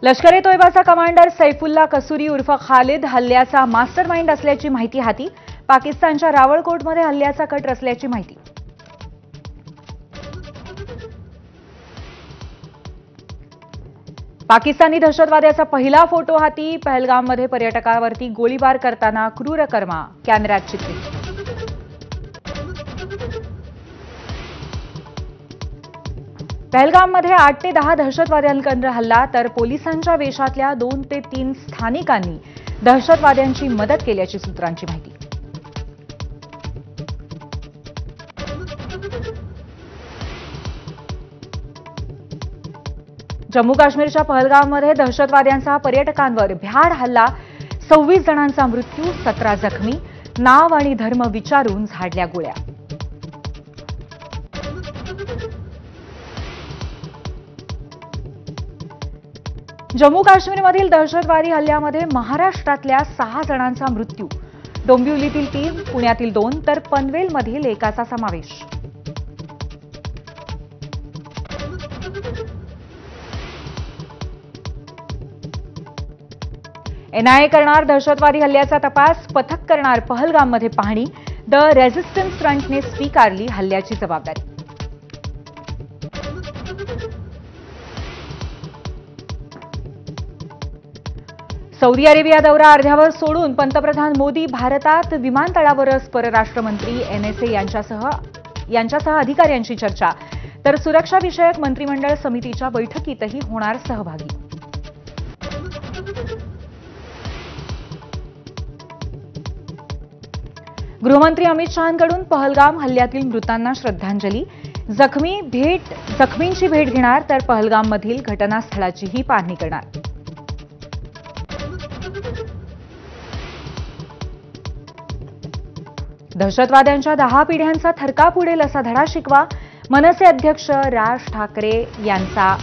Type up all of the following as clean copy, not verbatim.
लष्कर-ए-तोयबाचा commander Saifullah कसुरी उर्फ खालिद हल्ल्याचा mastermind असल्याची माहिती हाती. पाकिस्तानच्या रावळकोटमध्ये हल्ल्याचा कट रचल्याची माहिती. पाकिस्तानी दहशतवाद्याचा पहिला फोटो हाती. पहलगाममध्ये पर्यटकावरती गोळीबार करताना क्रूर कर्मा कॅमेऱ्यात चित्रित. पहलगाममध्ये 8 ते 10 दहशतवाद्यांकडून हल्ला, तर पोलिसांच्या वेशातल्या 2 ते 3 स्थानिकांनी दहशतवाद्यांची मदत केल्याची सूत्रांची माहिती. जम्मू काश्मीरच्या पहलगाममध्ये दहशतवाद्यांचा पर्यटकांवर भ्याड हल्ला. 26 जणांचा मृत्यू, 17 जखमी. नाव आणि धर्म विचारून झाडल्या गोळ्या. जम्मू काश्मीरमधील दहशतवादी हल्ल्यामध्ये महाराष्ट्रातल्या 6 जणांचा मृत्यू. डोंबिवलीतील 3, पुण्यातील 2 तर पनवेलमधील एकाचा समावेश. एनआयए करणार दहशतवादी हल्ल्याचा तपास. पथक करणार पहलगाममध्ये पाहणी. द रेझिस्टन्स फ्रंटने स्वीकारली हल्ल्याची जबाबदारी. सौदी अरेबिया दौरा अर्ध्यावर सोडून पंतप्रधान मोदी भारतात. विमानतळावरच परराष्ट्रमंत्री एनएसए यांच्यासह अधिकाऱ्यांची चर्चा. तर सुरक्षाविषयक मंत्रिमंडळ समितीच्या बैठकीतही होणार सहभागी. गृहमंत्री अमित शहांकडून पहलगाम हल्ल्यातील मृतांना श्रद्धांजली. जखमींची भेट घेणार, तर पहलगाममधील घटनास्थळाचीही पाहणी करणार. दहशतवाद्यांच्या 10 पिढ्यांचा थरकाप उडेल असा धडा शिकवा. मनसे अध्यक्ष राज ठाकरे यांचा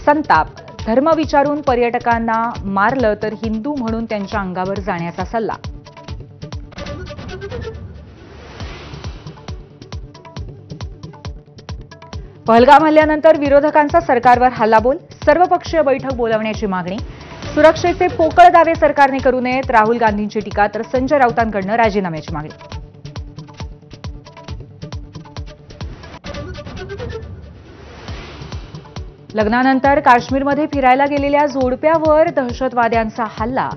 संताप. धर्म विचारून पर्यटकांना मारलं तर हिंदू म्हणून त्यांच्या अंगावर जाण्याचा सल्ला. पहलगाम हल्ल्यानंतर विरोधकांचा सरकारवर हल्लाबोल. सर्वपक्षीय बैठक बोलावण्याची मागणी. सुरक्षेचे पोकळ दावे सरकारने करू नयेत. राहुल गांधींची टीका, तर संजय राऊतांकडून राजीनाम्याची मागणी. लग्नानंतर काश्मीरमध्ये फिरायला गेलेल्या जोडप्यावर दहशतवाद्यांचा हल्ला.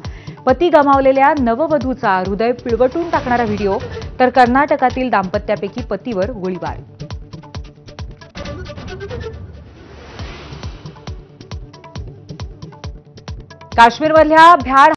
पती गमावलेल्या नववधूचा हृदय पिळवटून टाकणारा व्हिडिओ, तर कर्नाटकातील दाम्पत्यापैकी पतीवर गोळीबार. काश्मीरमधल्या भ्याड